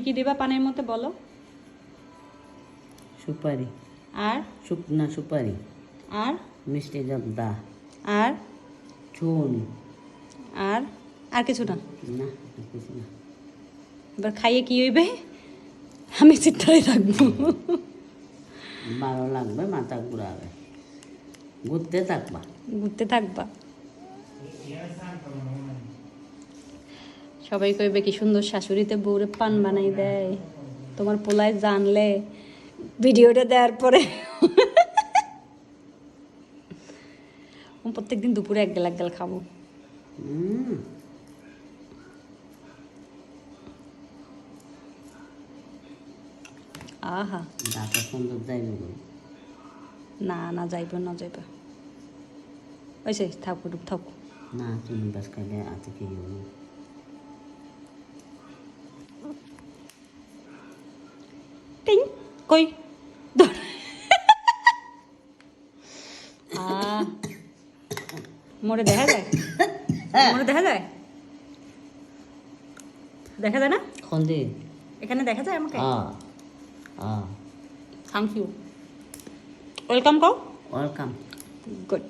কি দিবা পানের মধ্যে বলো? সুপারি আর শুকনা সুপারি আর মিষ্টি জর্দা আর চুন আর আর কিছু না। না আর কিছু না। এবার খাইয়ে কি হইবে? আমি চিত্তাই থাকবো। ভালো লাগবে, মাথা ঘুরাবে, ঘুরতে থাকবা। ঘুরতে থাকবা। সবাই কইবে কি সুন্দর শাশুড়িতে বউরে পান বানাই দেয়। তোমার পোলায় জানলে ভিডিওটা দেওয়ার পরে প্রত্যেকদিন দুপুরে এক গেল খাবো। আহা দাঁতা সুন্দর যাইবে গো। না না যাইব না যাইব। ওইসে থাকো ডুব থাকো। না চুনি বাস খাইলে আছে কি হইব? টিং কই মোরে দেখা যায়? মোরে দেখা যায়? দেখা যায় না? খন্দি এখানে দেখা যায় আমাকে? আ থ্যাংক ইউ। ওয়েলকাম কও। ওয়েলকাম। গুড।